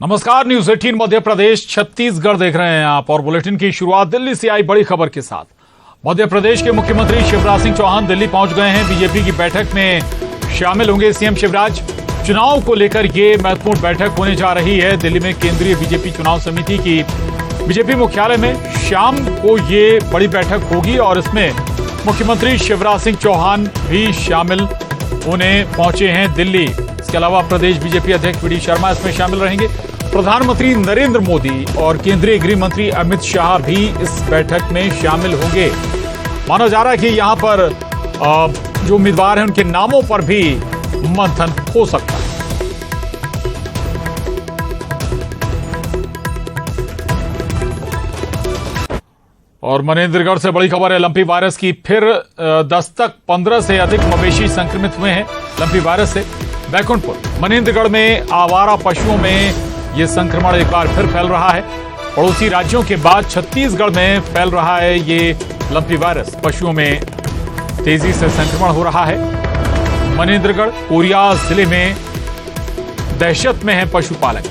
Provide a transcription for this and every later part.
नमस्कार, न्यूज 18 मध्य प्रदेश छत्तीसगढ़ देख रहे हैं आप और बुलेटिन की शुरुआत दिल्ली से आई बड़ी खबर के साथ। मध्य प्रदेश के मुख्यमंत्री शिवराज सिंह चौहान दिल्ली पहुंच गए हैं। बीजेपी की बैठक में शामिल होंगे सीएम शिवराज। चुनाव को लेकर ये महत्वपूर्ण बैठक होने जा रही है। दिल्ली में केंद्रीय बीजेपी चुनाव समिति की बीजेपी मुख्यालय में शाम को ये बड़ी बैठक होगी और इसमें मुख्यमंत्री शिवराज सिंह चौहान भी शामिल होने पहुंचे हैं दिल्ली। इसके अलावा प्रदेश बीजेपी अध्यक्ष वी डी शर्मा इसमें शामिल रहेंगे। प्रधानमंत्री नरेंद्र मोदी और केंद्रीय गृह मंत्री अमित शाह भी इस बैठक में शामिल होंगे। माना जा रहा है कि यहां पर जो उम्मीदवार हैं उनके नामों पर भी मंथन हो सकता है। और मनेंद्रगढ़ से बड़ी खबर है लंपी वायरस की फिर दस्तक। 15 से अधिक मवेशी संक्रमित हुए हैं लंपी वायरस से। बैकुंठपुर मनेंद्रगढ़ में आवारा पशुओं में यह संक्रमण एक बार फिर फैल रहा है। पड़ोसी राज्यों के बाद छत्तीसगढ़ में फैल रहा है ये लंपी वायरस। पशुओं में तेजी से संक्रमण हो रहा है। मनेंद्रगढ़ कोरिया जिले में दहशत में है पशुपालक।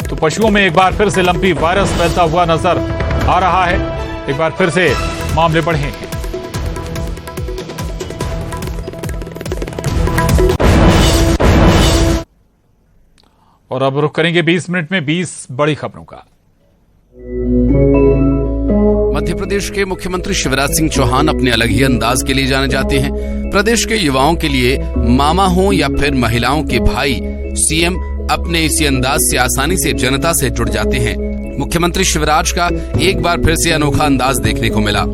तो पशुओं में एक बार फिर से लंपी वायरस फैलता हुआ नजर आ रहा है। एक बार फिर से मामले बढ़े हैं। और अब रुख करेंगे 20 मिनट में 20 बड़ी खबरों का। मध्य प्रदेश के मुख्यमंत्री शिवराज सिंह चौहान अपने अलग ही अंदाज के लिए जाने जाते हैं। प्रदेश के युवाओं के लिए मामा हो या फिर महिलाओं के भाई, सीएम अपने इसी अंदाज से आसानी से जनता से जुड़ जाते हैं। मुख्यमंत्री शिवराज का एक बार फिर से अनोखा अंदाज देखने को मिला।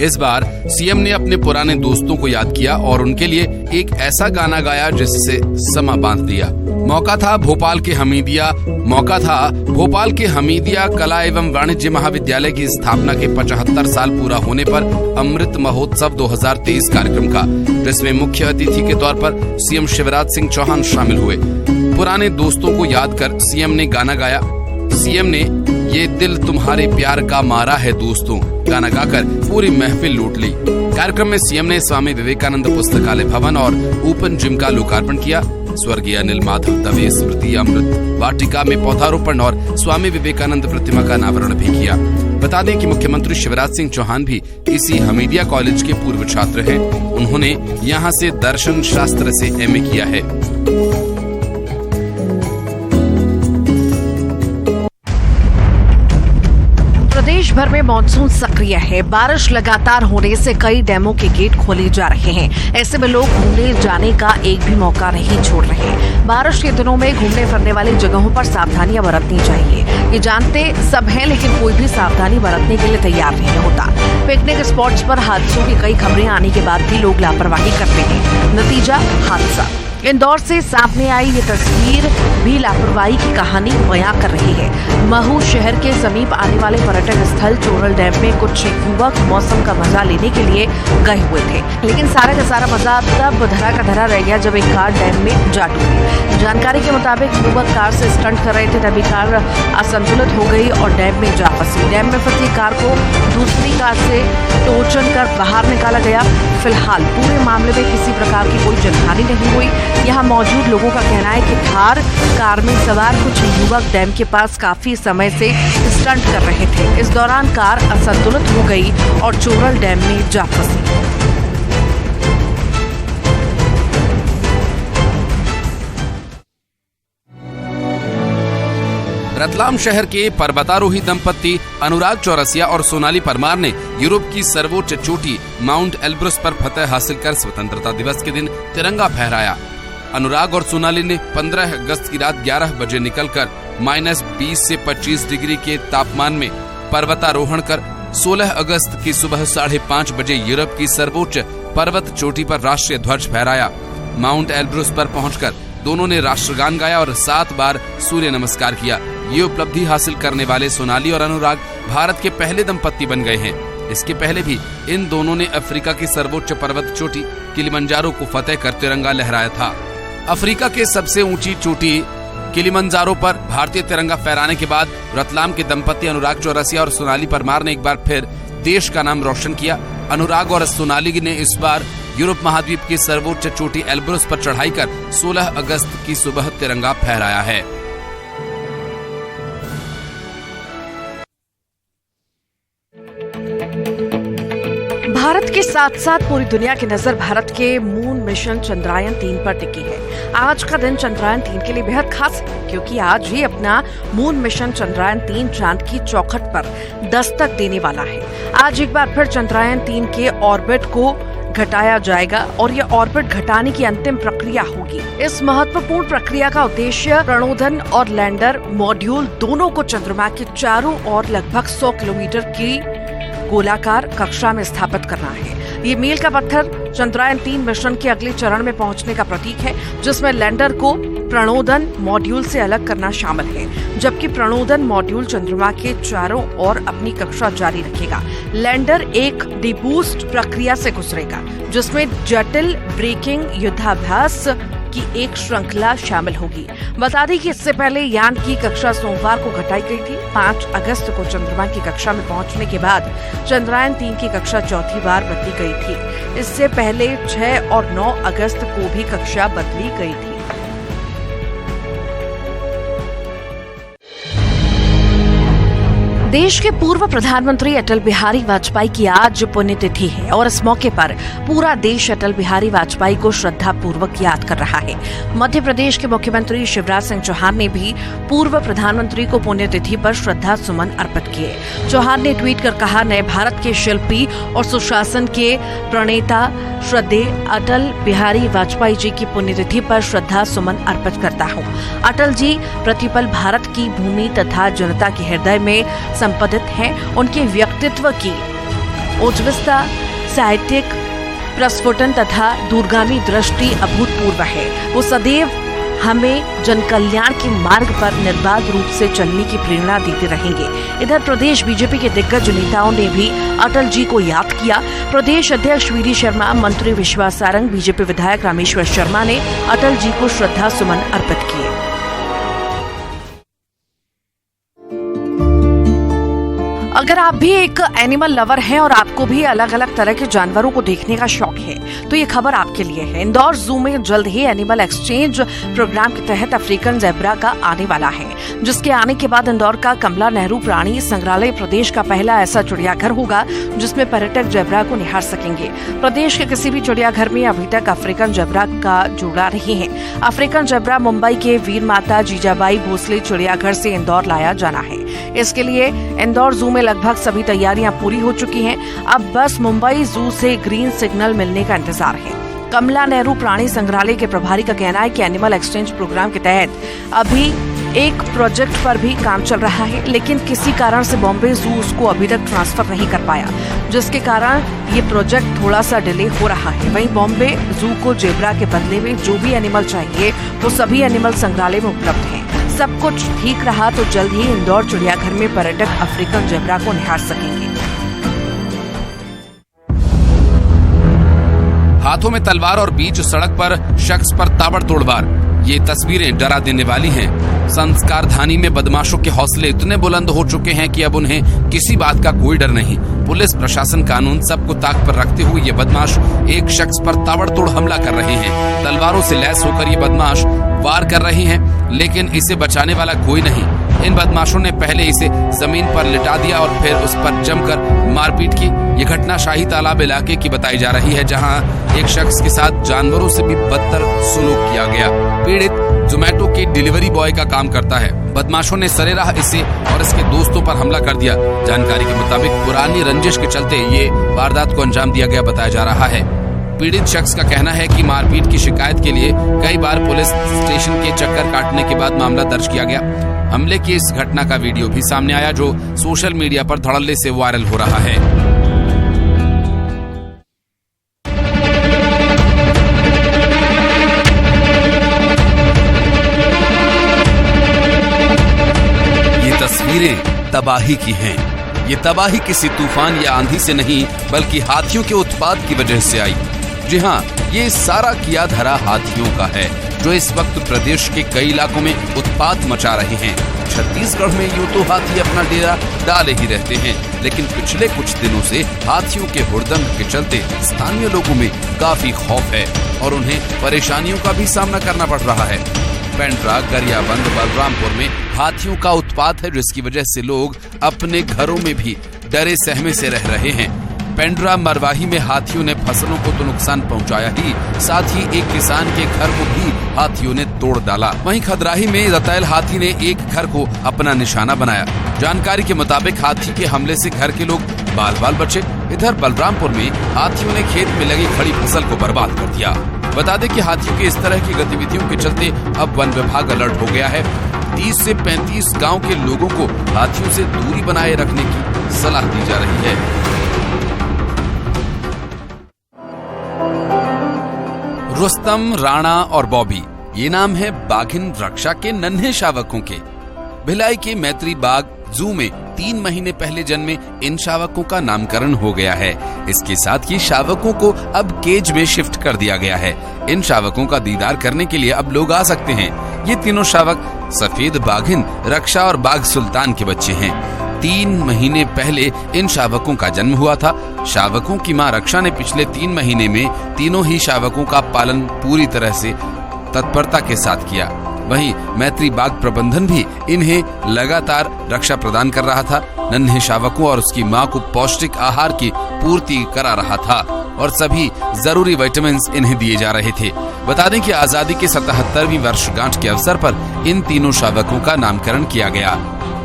इस बार सीएम ने अपने पुराने दोस्तों को याद किया और उनके लिए एक ऐसा गाना गाया जिससे समा बांध दिया। मौका था भोपाल के हमीदिया कला एवं वाणिज्य महाविद्यालय की स्थापना के 75 साल पूरा होने पर अमृत महोत्सव 2023 कार्यक्रम का, जिसमें मुख्य अतिथि के तौर पर सीएम शिवराज सिंह चौहान शामिल हुए। पुराने दोस्तों को याद कर सीएम ने गाना गाया। सीएम ने ये दिल तुम्हारे प्यार का मारा है दोस्तों गाना गाकर पूरी महफिल लूट ली। कार्यक्रम में सीएम ने स्वामी विवेकानंद पुस्तकालय भवन और ओपन जिम का लोकार्पण किया। स्वर्गीय अनिल माधव दवे स्मृति अमृत वाटिका में पौधारोपण और स्वामी विवेकानंद प्रतिमा का अनावरण भी किया। बता दें कि मुख्यमंत्री शिवराज सिंह चौहान भी इसी हमीदिया कॉलेज के पूर्व छात्र हैं। उन्होंने यहाँ से दर्शन शास्त्र से एमए किया है। प्रदेश भर में मानसून सक्रिय है। बारिश लगातार होने से कई डैमों के गेट खोले जा रहे हैं। ऐसे में लोग घूमने जाने का एक भी मौका नहीं छोड़ रहे। बारिश के दिनों में घूमने फिरने वाली जगहों पर सावधानियां बरतनी चाहिए। ये जानते सब हैं, लेकिन कोई भी सावधानी बरतने के लिए तैयार नहीं होता। पिकनिक स्पॉट्स पर हादसों की कई खबरें आने के बाद भी लोग लापरवाही करते हैं। नतीजा हादसा। इंदौर से सामने आई ये तस्वीर भी लापरवाही की कहानी बयां कर रही है। महू शहर के समीप आने वाले पर्यटक स्थल चोरल डैम में कुछ युवक मौसम का मजा लेने के लिए गए हुए थे, लेकिन सारा का सारा मजा तब धरा का धरा रह गया जब एक कार डैम में जा डूबी। जानकारी के मुताबिक युवक कार से स्टंट कर रहे थे, तभी कार असंतुलित हो गई और डैम में जा फंसी। डैम में फंसी कार को दूसरी कार से टोचन कर बाहर निकाला गया। फिलहाल पूरे मामले में किसी प्रकार की कोई जनहानि नहीं हुई। यहाँ मौजूद लोगों का कहना है कि थार कार में सवार कुछ युवक डैम के पास काफी समय से स्टंट कर रहे थे। इस दौरान कार असंतुलित हो गई और चोरल डैम में जा फंसी। रतलाम शहर के पर्वतारोही दंपत्ति अनुराग चौरसिया और सोनाली परमार ने यूरोप की सर्वोच्च चोटी माउंट एल्ब्रुस पर फतह हासिल कर स्वतंत्रता दिवस के दिन तिरंगा फहराया। अनुराग और सोनाली ने 15 अगस्त की रात 11 बजे निकलकर -20 से 25 डिग्री के तापमान में पर्वतारोहण कर 16 अगस्त की सुबह 5:30 बजे यूरोप की सर्वोच्च पर्वत चोटी पर राष्ट्रीय ध्वज फहराया। माउंट एल्ब्रुस पर पहुंचकर दोनों ने राष्ट्रगान गाया और 7 बार सूर्य नमस्कार किया। ये उपलब्धि हासिल करने वाले सोनाली और अनुराग भारत के पहले दंपत्ति बन गए हैं। इसके पहले भी इन दोनों ने अफ्रीका की सर्वोच्च पर्वत चोटी किलिमंजारो को फतेह कर तिरंगा लहराया था। अफ्रीका के सबसे ऊंची चोटी किलिमंजारो पर भारतीय तिरंगा फहराने के बाद रतलाम के दंपत्ति अनुराग चौरसिया और सोनाली परमार ने एक बार फिर देश का नाम रोशन किया। अनुराग और सोनाली ने इस बार यूरोप महाद्वीप की सर्वोच्च चोटी एल्ब्रुस पर चढ़ाई कर 16 अगस्त की सुबह तिरंगा फहराया है। भारत के साथ साथ पूरी दुनिया की नजर भारत के मून मिशन चंद्रयान 3 पर टिकी है। आज का दिन चंद्रयान 3 के लिए बेहद खास है क्योंकि आज ही अपना मून मिशन चंद्रयान 3 चांद की चौखट पर दस्तक देने वाला है। आज एक बार फिर चंद्रयान 3 के ऑर्बिट को घटाया जाएगा और ये ऑर्बिट घटाने की अंतिम प्रक्रिया होगी। इस महत्वपूर्ण प्रक्रिया का उद्देश्य प्रणोदन और लैंडर मॉड्यूल दोनों को चंद्रमा के चारों ओर लगभग 100 किलोमीटर की गोलाकार कक्षा में स्थापित करना है। ये मील का पत्थर चंद्रयान 3 मिशन के अगले चरण में पहुंचने का प्रतीक है, जिसमें लैंडर को प्रणोदन मॉड्यूल से अलग करना शामिल है, जबकि प्रणोदन मॉड्यूल चंद्रमा के चारों ओर अपनी कक्षा जारी रखेगा। लैंडर एक डीबूस्ट प्रक्रिया से गुजरेगा, जिसमें जटिल ब्रेकिंग युद्धाभ्यास की एक श्रृंखला शामिल होगी। बता दें कि इससे पहले यान की कक्षा सोमवार को घटाई गई थी। 5 अगस्त को चंद्रमा की कक्षा में पहुंचने के बाद चंद्रयान 3 की कक्षा चौथी बार बदली गई थी। इससे पहले 6 और 9 अगस्त को भी कक्षा बदली गई थी। देश के पूर्व प्रधानमंत्री अटल बिहारी वाजपेयी की आज पुण्यतिथि है और इस मौके पर पूरा देश अटल बिहारी वाजपेयी को श्रद्धा पूर्वक याद कर रहा है। मध्य प्रदेश के मुख्यमंत्री शिवराज सिंह चौहान ने भी पूर्व प्रधानमंत्री को पुण्यतिथि पर श्रद्धा सुमन अर्पित किए। चौहान ने ट्वीट कर कहा, नए भारत के शिल्पी और सुशासन के प्रणेता श्रद्धेय अटल बिहारी वाजपेयी जी की पुण्यतिथि पर श्रद्धा सुमन अर्पित करता हूँ। अटल जी प्रतिपल भारत की भूमि तथा जनता के हृदय में संपदित हैं। उनके व्यक्तित्व की उज्ज्वलता, साहित्यिक प्रस्फुटन तथा दूरगामी दृष्टि अभूतपूर्व है। वो सदैव हमें जनकल्याण के मार्ग पर निर्बाध रूप से चलने की प्रेरणा देते रहेंगे। इधर प्रदेश बीजेपी के दिग्गज नेताओं ने भी अटल जी को याद किया। प्रदेश अध्यक्ष वी डी शर्मा, मंत्री विश्वास सारंग, बीजेपी विधायक रामेश्वर शर्मा ने अटल जी को श्रद्धा सुमन अर्पित किए। अगर आप भी एक एनिमल लवर हैं और आपको भी अलग अलग तरह के जानवरों को देखने का शौक है तो ये खबर आपके लिए है। इंदौर जू में जल्द ही एनिमल एक्सचेंज प्रोग्राम के तहत अफ्रीकन ज़ेब्रा का आने वाला है, जिसके आने के बाद इंदौर का कमला नेहरू प्राणी संग्रहालय प्रदेश का पहला ऐसा चिड़ियाघर होगा जिसमें पर्यटक ज़ेब्रा को निहार सकेंगे। प्रदेश के किसी भी चिड़ियाघर में अभी तक अफ्रीकन ज़ेब्रा का जोड़ा नहीं है। अफ्रीकन ज़ेब्रा मुंबई के वीर माता जीजाबाई भोसले चिड़ियाघर से इंदौर लाया जाना है। इसके लिए इंदौर जू में लगभग सभी तैयारियां पूरी हो चुकी हैं। अब बस मुंबई जू से ग्रीन सिग्नल मिलने का इंतजार है। कमला नेहरू प्राणी संग्रहालय के प्रभारी का कहना है कि एनिमल एक्सचेंज प्रोग्राम के तहत अभी एक प्रोजेक्ट पर भी काम चल रहा है, लेकिन किसी कारण से बॉम्बे जू उसको अभी तक ट्रांसफर नहीं कर पाया, जिसके कारण ये प्रोजेक्ट थोड़ा सा डिले हो रहा है। वहीं बॉम्बे जू को ज़ेब्रा के बदले में जो भी एनिमल चाहिए वो सभी एनिमल संग्रहालय में उपलब्ध है। सब कुछ ठीक रहा तो जल्द ही इंदौर चिड़ियाघर में पर्यटक अफ्रीकन ज़ेब्रा को निहार सकेंगे। हाथों में तलवार और बीच सड़क पर शख्स पर ताबड़तोड़ वार। ये तस्वीरें डरा देने वाली हैं। संस्कारधानी में बदमाशों के हौसले इतने बुलंद हो चुके हैं कि अब उन्हें किसी बात का कोई डर नहीं। पुलिस, प्रशासन, कानून सबको ताक पर रखते हुए ये बदमाश एक शख्स पर ताबड़तोड़ हमला कर रहे हैं। तलवारों से लैस होकर ये बदमाश वार कर रहे हैं, लेकिन इसे बचाने वाला कोई नहीं। इन बदमाशों ने पहले इसे जमीन पर लिटा दिया और फिर उस पर जमकर मारपीट की। ये घटना शाही तालाब इलाके की बताई जा रही है, जहां एक शख्स के साथ जानवरों से भी बदतर सलूक किया गया। पीड़ित जोमेटो के डिलीवरी बॉय का काम करता है। बदमाशों ने सरेराह इसे और इसके दोस्तों पर हमला कर दिया। जानकारी के मुताबिक पुरानी रंजिश के चलते ये वारदात को अंजाम दिया गया बताया जा रहा है। पीड़ित शख्स का कहना है कि मारपीट की शिकायत के लिए कई बार पुलिस स्टेशन के चक्कर काटने के बाद मामला दर्ज किया गया। हमले की इस घटना का वीडियो भी सामने आया, जो सोशल मीडिया पर धड़ल्ले से वायरल हो रहा है। ये तस्वीरें तबाही की हैं। ये तबाही किसी तूफान या आंधी से नहीं, बल्कि हाथियों के उत्पात की वजह से आई। जी हाँ, ये सारा किया धरा हाथियों का है, जो इस वक्त प्रदेश के कई इलाकों में उत्पात मचा रहे हैं। छत्तीसगढ़ में यूं तो हाथी अपना डेरा डाले ही रहते हैं, लेकिन पिछले कुछ दिनों से हाथियों के हुड़दंग के चलते स्थानीय लोगों में काफी खौफ है और उन्हें परेशानियों का भी सामना करना पड़ रहा है। पेंड्रा, गरियाबंद, बलरामपुर में हाथियों का उत्पात है, जिसकी वजह से लोग अपने घरों में भी डरे सहमे से रह रहे हैं। पेंड्रा मरवाही में हाथियों ने फसलों को तो नुकसान पहुंचाया ही, साथ ही एक किसान के घर को भी हाथियों ने तोड़ डाला। वहीं खदराही में दंतैल हाथी ने एक घर को अपना निशाना बनाया। जानकारी के मुताबिक हाथी के हमले से घर के लोग बाल बचे। इधर बलरामपुर में हाथियों ने खेत में लगी खड़ी फसल को बर्बाद कर दिया। बता दें कि हाथियों के इस तरह की गतिविधियों के चलते अब वन विभाग अलर्ट हो गया है। 30 से 35 गांव के लोगों को हाथियों से दूरी बनाए रखने की सलाह दी जा रही है। रुस्तम, राणा और बॉबी, ये नाम है बाघिन रक्षा के नन्हे शावकों के। भिलाई के मैत्री बाग जू में 3 महीने पहले जन्मे इन शावकों का नामकरण हो गया है। इसके साथ ही शावकों को अब केज में शिफ्ट कर दिया गया है। इन शावकों का दीदार करने के लिए अब लोग आ सकते हैं। ये तीनों शावक सफेद बाघिन रक्षा और बाघ सुल्तान के बच्चे हैं। 3 महीने पहले इन शावकों का जन्म हुआ था। शावकों की मां रक्षा ने पिछले 3 महीने में तीनों ही शावकों का पालन पूरी तरह से तत्परता के साथ किया। वहीं मैत्री बाग प्रबंधन भी इन्हें लगातार रक्षा प्रदान कर रहा था। नन्हे शावकों और उसकी मां को पौष्टिक आहार की पूर्ति करा रहा था और सभी जरूरी विटामिन इन्हें दिए जा रहे थे। बता दें कि आजादी के 77वीं वर्षगांठ के अवसर पर इन तीनों शावकों का नामकरण किया गया।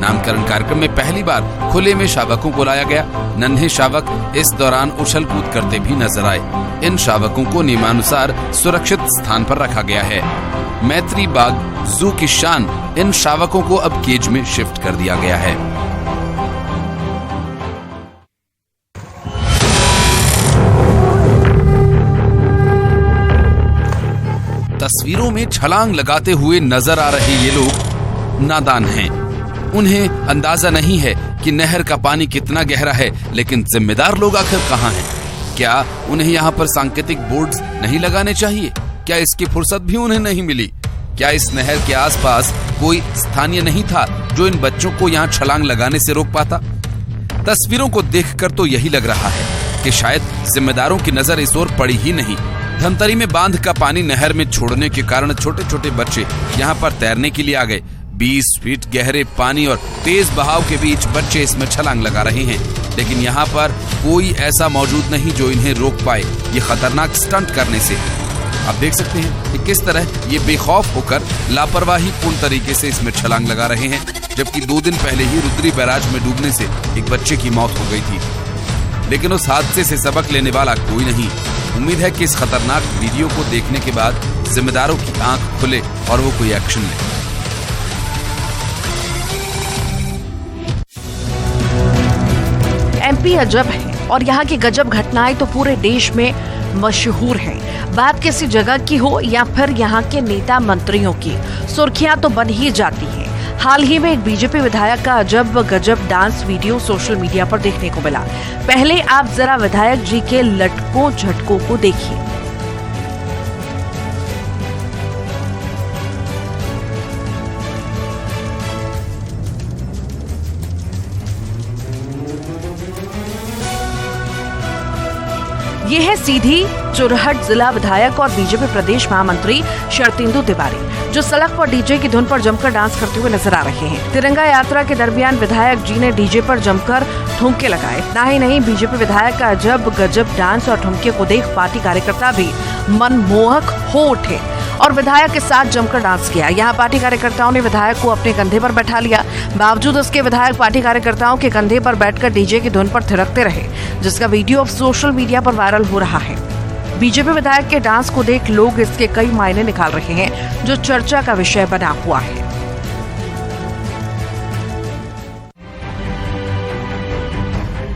नामकरण कार्यक्रम में पहली बार खुले में शावकों को लाया गया। नन्हे शावक इस दौरान उछल कूद करते भी नजर आए। इन शावकों को नियमानुसार सुरक्षित स्थान पर रखा गया है। मैत्री बाग जू की शान, इन शावकों को अब केज में शिफ्ट कर दिया गया है। तस्वीरों में छलांग लगाते हुए नजर आ रहे ये लोग नादान हैं। उन्हें अंदाजा नहीं है कि नहर का पानी कितना गहरा है, लेकिन जिम्मेदार लोग आखिर कहाँ हैं? क्या उन्हें यहाँ पर सांकेतिक बोर्ड्स नहीं लगाने चाहिए? क्या इसकी फुर्सत भी उन्हें नहीं मिली? क्या इस नहर के आसपास कोई स्थानीय नहीं था जो इन बच्चों को यहाँ छलांग लगाने से रोक पाता? तस्वीरों को देखकर तो यही लग रहा है कि शायद जिम्मेदारों की नजर इस ओर पड़ी ही नहीं। धमतरी में बांध का पानी नहर में छोड़ने के कारण छोटे छोटे बच्चे यहाँ पर तैरने के लिए आ गए। 20 फीट गहरे पानी और तेज बहाव के बीच बच्चे इसमें छलांग लगा रहे हैं, लेकिन यहाँ पर कोई ऐसा मौजूद नहीं जो इन्हें रोक पाए ये खतरनाक स्टंट करने से। आप देख सकते हैं कि किस तरह ये बेखौफ होकर लापरवाही पूर्ण तरीके से इसमें छलांग लगा रहे हैं, जबकि 2 दिन पहले ही रुद्री बैराज में डूबने से एक बच्चे की मौत हो गई थी। लेकिन उस हादसे से सबक लेने वाला कोई नहीं। उम्मीद है कि इस खतरनाक वीडियो को देखने के बाद जिम्मेदारों की आंख खुले और वो कोई एक्शन ले। एमपी अजब है और यहाँ की गजब घटनाएं तो पूरे देश में मशहूर हैं। बात किसी जगह की हो या फिर यहाँ के नेता मंत्रियों की, सुर्खियां तो बन ही जाती हैं। हाल ही में एक बीजेपी विधायक का अजब गजब डांस वीडियो सोशल मीडिया पर देखने को मिला। पहले आप जरा विधायक जी के लटकों झटकों को देखिए। ये है सीधी चुरहट जिला विधायक और बीजेपी प्रदेश महामंत्री शरतेंदु तिवारी, जो सड़क पर डीजे की धुन पर जमकर डांस करते हुए नजर आ रहे हैं। तिरंगा यात्रा के दरमियान विधायक जी ने डीजे पर जमकर ठुमके लगाए। ना ही नहीं, बीजेपी विधायक का अजब गजब डांस और ठुमके को देख पार्टी कार्यकर्ता भी मनमोहक हो उठे और विधायक के साथ जमकर डांस किया। यहाँ पार्टी कार्यकर्ताओं ने विधायक को अपने कंधे पर बैठा लिया। बावजूद उसके विधायक पार्टी कार्यकर्ताओं के कंधे पर बैठकर डीजे की धुन पर थिरकते रहे, जिसका वीडियो अब सोशल मीडिया पर वायरल हो रहा है। बीजेपी विधायक के डांस को देख लोग इसके कई मायने निकाल रहे हैं, जो चर्चा का विषय बना हुआ है।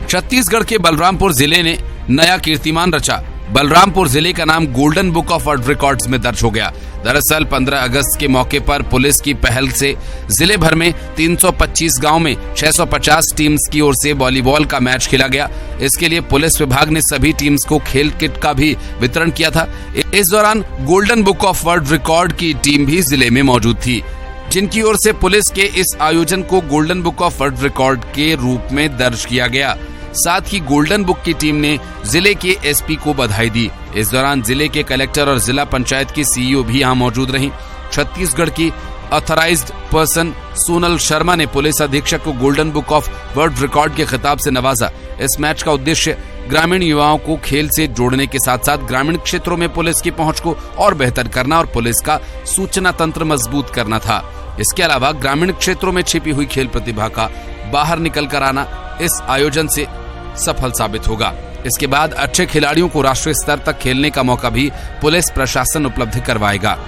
छत्तीसगढ़ के बलरामपुर जिले ने नया कीर्तिमान रचा। बलरामपुर जिले का नाम golden book of world records में दर्ज हो गया। दरअसल 15 अगस्त के मौके पर पुलिस की पहल से जिले भर में 325 गांव में 650 टीम्स की ओर से वॉलीबॉल का मैच खेला गया। इसके लिए पुलिस विभाग ने सभी टीम्स को खेल किट का भी वितरण किया था। इस दौरान golden book of world record की टीम भी जिले में मौजूद थी, जिनकी ओर से पुलिस के इस आयोजन को golden book of world record के रूप में दर्ज किया गया। साथ ही गोल्डन बुक की टीम ने जिले के एसपी को बधाई दी। इस दौरान जिले के कलेक्टर और जिला पंचायत की सीईओ भी यहां मौजूद रहीं। छत्तीसगढ़ की ऑथराइज्ड पर्सन सोनल शर्मा ने पुलिस अधीक्षक को golden book of world record के खिताब से नवाजा। इस मैच का उद्देश्य ग्रामीण युवाओं को खेल से जोड़ने के साथ साथ ग्रामीण क्षेत्रों में पुलिस की पहुंच को और बेहतर करना और पुलिस का सूचना तंत्र मजबूत करना था। इसके अलावा ग्रामीण क्षेत्रों में छिपी हुई खेल प्रतिभा का बाहर निकल कर आना इस आयोजन से सफल साबित होगा। इसके बाद अच्छे खिलाड़ियों को राष्ट्रीय स्तर तक खेलने का मौका भी पुलिस प्रशासन उपलब्ध करवाएगा।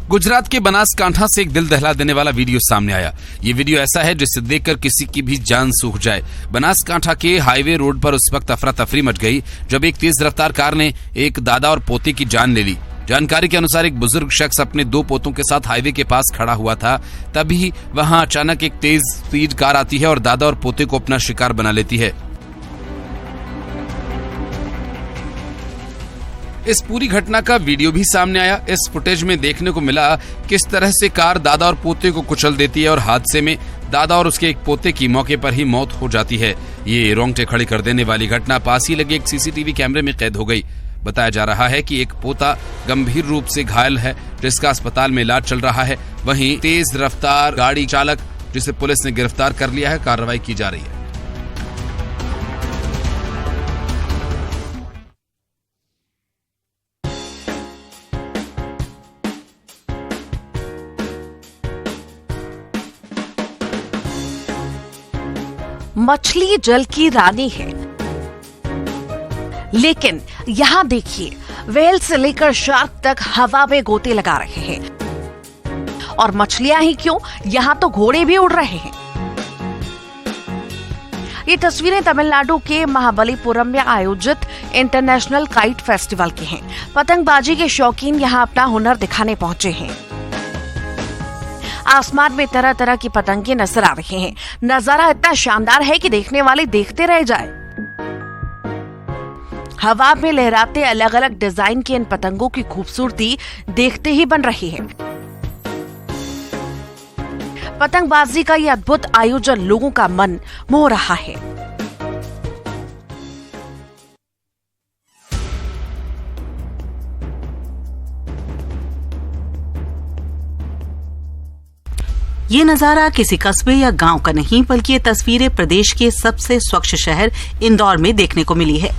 गुजरात के बनासकांठा से एक दिल दहला देने वाला वीडियो सामने आया। ये वीडियो ऐसा है जिसे देखकर किसी की भी जान सूख जाए। बनासकांठा के हाईवे रोड पर उस वक्त अफरा तफरी मच गई जब एक तेज रफ्तार कार ने एक दादा और पोते की जान ले ली। जानकारी के अनुसार एक बुजुर्ग शख्स अपने 2 पोतों के साथ हाईवे के पास खड़ा हुआ था, तभी वहां अचानक एक तेज स्पीड कार आती है और दादा और पोते को अपना शिकार बना लेती है। इस पूरी घटना का वीडियो भी सामने आया। इस फुटेज में देखने को मिला किस तरह से कार दादा और पोते को कुचल देती है और हादसे में दादा और उसके एक पोते की मौके पर ही मौत हो जाती है। ये रोंगटे खड़े कर देने वाली घटना पास ही लगे एक सीसीटीवी कैमरे में कैद हो गई। बताया जा रहा है कि एक पोता गंभीर रूप से घायल है, जिसका अस्पताल में इलाज चल रहा है। वहीं तेज रफ्तार गाड़ी चालक, जिसे पुलिस ने गिरफ्तार कर लिया है, कार्रवाई की जा रही है। मछली जल की रानी है, लेकिन यहाँ देखिए, व्हेल से लेकर शार्क तक हवा में गोते लगा रहे हैं। और मछलियां ही क्यों, यहाँ तो घोड़े भी उड़ रहे हैं। ये तस्वीरें तमिलनाडु के महाबलीपुरम में आयोजित इंटरनेशनल काइट फेस्टिवल की हैं। पतंगबाजी के शौकीन यहाँ अपना हुनर दिखाने पहुंचे हैं। आसमान में तरह तरह की पतंगे नजर आ रही हैं। नजारा इतना शानदार है कि देखने वाले देखते रह जाए। हवा में लहराते अलग अलग डिजाइन की इन पतंगों की खूबसूरती देखते ही बन रही है। पतंगबाजी का यह अद्भुत आयोजन लोगों का मन मोह रहा है। ये नजारा किसी कस्बे या गांव का नहीं, बल्कि ये तस्वीरें प्रदेश के सबसे स्वच्छ शहर इंदौर में देखने को मिली है।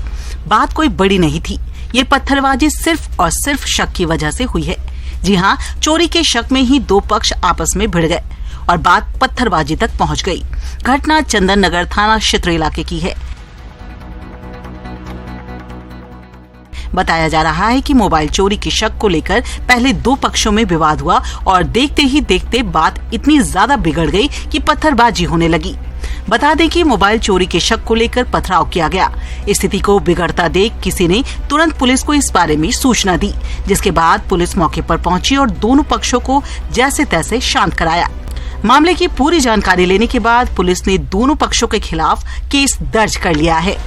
बात कोई बड़ी नहीं थी, ये पत्थरबाजी सिर्फ और सिर्फ शक की वजह से हुई है। जी हाँ, चोरी के शक में ही 2 पक्ष आपस में भिड़ गए और बात पत्थरबाजी तक पहुंच गई। घटना चंदन नगर थाना क्षेत्र इलाके की है। बताया जा रहा है कि मोबाइल चोरी के शक को लेकर पहले 2 पक्षों में विवाद हुआ और देखते ही देखते बात इतनी ज्यादा बिगड़ गई कि पत्थरबाजी होने लगी। बता दें कि मोबाइल चोरी के शक को लेकर पथराव किया गया। स्थिति को बिगड़ता देख किसी ने तुरंत पुलिस को इस बारे में सूचना दी, जिसके बाद पुलिस मौके पर पहुंची और दोनों पक्षों को जैसे तैसे शांत कराया। मामले की पूरी जानकारी लेने के बाद पुलिस ने दोनों पक्षों के खिलाफ केस दर्ज कर लिया है।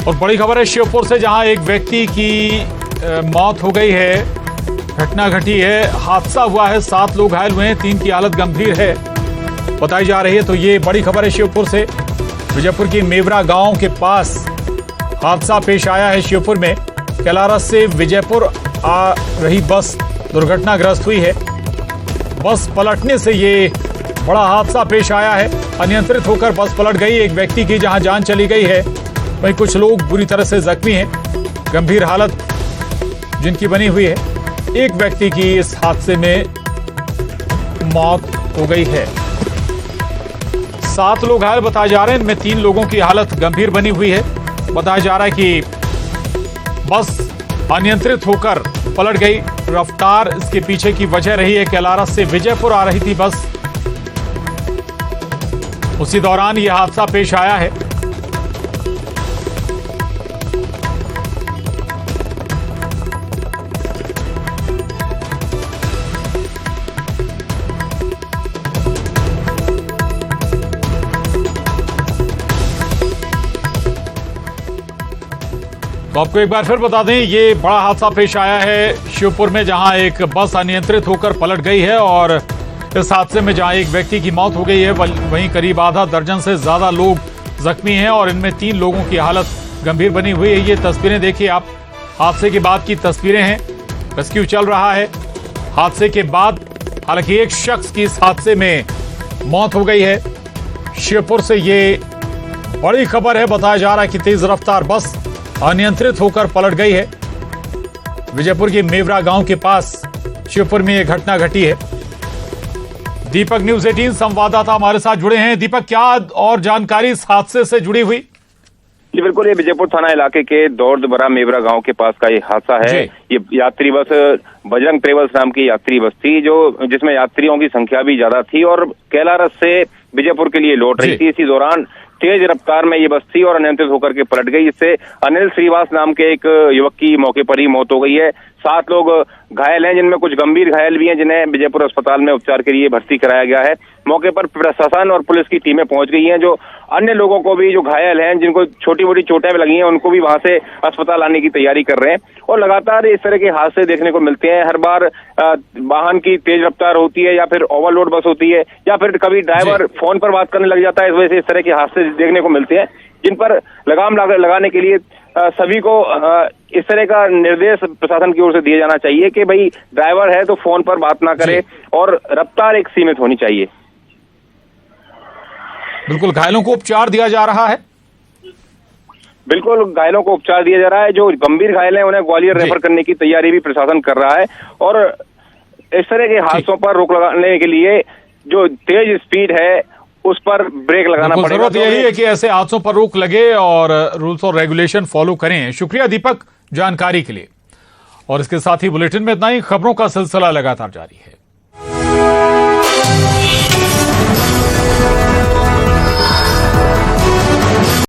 और बड़ी खबर है श्योपुर से, जहां एक व्यक्ति की मौत हो गई है। घटना घटी है, हादसा हुआ है, 7 लोग घायल हुए हैं, 3 की हालत गंभीर है बताई जा रही है। तो ये बड़ी खबर है श्योपुर से। विजयपुर की मेवरा गांव के पास हादसा पेश आया है। श्योपुर में कैलारस से विजयपुर आ रही बस दुर्घटनाग्रस्त हुई है। बस पलटने से ये बड़ा हादसा पेश आया है। अनियंत्रित होकर बस पलट गई। एक व्यक्ति की जहां जान चली गई है, वहीं कुछ लोग बुरी तरह से जख्मी हैं। गंभीर हालत जिनकी बनी हुई है। एक व्यक्ति की इस हादसे में मौत हो गई है। 7 लोग घायल बताए जा रहे हैं, इनमें 3 लोगों की हालत गंभीर बनी हुई है। बताया जा रहा है कि बस अनियंत्रित होकर पलट गई। रफ्तार इसके पीछे की वजह रही है। कैलारस से विजयपुर आ रही थी बस, उसी दौरान यह हादसा पेश आया है। तो आपको एक बार फिर बता दें, ये बड़ा हादसा पेश आया है श्योपुर में, जहां एक बस अनियंत्रित होकर पलट गई है और इस हादसे में जहां एक व्यक्ति की मौत हो गई है, वहीं करीब आधा दर्जन से ज्यादा लोग जख्मी हैं और इनमें 3 लोगों की हालत गंभीर बनी हुई है। ये तस्वीरें देखिए आप, हादसे के बाद की तस्वीरें हैं। रेस्क्यू चल रहा है हादसे के बाद। हालांकि एक शख्स की इस हादसे में मौत हो गई है। शिवपुर से ये बड़ी खबर है। बताया जा रहा है कि तेज रफ्तार बस अनियंत्रित होकर पलट गई है। विजयपुर के मेवरा गांव के पास शिवपुर में यह घटना घटी है। दीपक, न्यूज़ 18 संवाददाता हमारे साथ जुड़े हैं। दीपक, क्या और जानकारी इस हादसे से जुड़ी हुई? जी बिल्कुल, ये विजयपुर थाना इलाके के दौड़बरा मेवरा गांव के पास का ये हादसा है। ये यात्री बस बजरंग ट्रेवल्स नाम की यात्री बस थी, जो जिसमें यात्रियों की संख्या भी ज्यादा थी और कैलारस से विजयपुर के लिए लौट रही थी। इसी दौरान तेज रफ्तार में ये बस थी और अनियंत्रित होकर के पलट गई। इससे अनिल श्रीवास नाम के एक युवक की मौके पर ही मौत हो गई है। 7 लोग घायल हैं, जिनमें कुछ गंभीर घायल भी हैं, जिन्हें विजयपुर अस्पताल में उपचार के लिए भर्ती कराया गया है। मौके पर प्रशासन और पुलिस की टीमें पहुंच गई हैं। जो अन्य लोगों को भी, जो घायल हैं, जिनको छोटी मोटी चोटें लगी हैं, उनको भी वहां से अस्पताल आने की तैयारी कर रहे हैं। और लगातार इस तरह के हादसे देखने को मिलते हैं। हर बार वाहन की तेज रफ्तार होती है या फिर ओवरलोड बस होती है या फिर कभी ड्राइवर फोन पर बात करने लग जाता है। इस वजह से इस तरह के हादसे देखने को मिलते हैं, जिन पर लगाम लगाने के लिए सभी को इस तरह का निर्देश प्रशासन की ओर से दिया जाना चाहिए कि भाई ड्राइवर है तो फोन पर बात ना करे और रफ्तार एक सीमित होनी चाहिए। बिल्कुल, घायलों को उपचार दिया जा रहा है। बिल्कुल, घायलों को उपचार दिया जा रहा है। जो गंभीर घायल हैं उन्हें ग्वालियर रेफर करने की तैयारी भी प्रशासन कर रहा है। और इस तरह के हादसों पर रोक लगाने के लिए जो तेज स्पीड है उस पर ब्रेक लगाना पड़ेगा। जरूरत यही है कि ऐसे हादसों पर रोक लगे और रूल्स और रेगुलेशन फॉलो करें। शुक्रिया दीपक जानकारी के लिए। और इसके साथ ही बुलेटिन में इतना ही। खबरों का सिलसिला लगातार जारी है।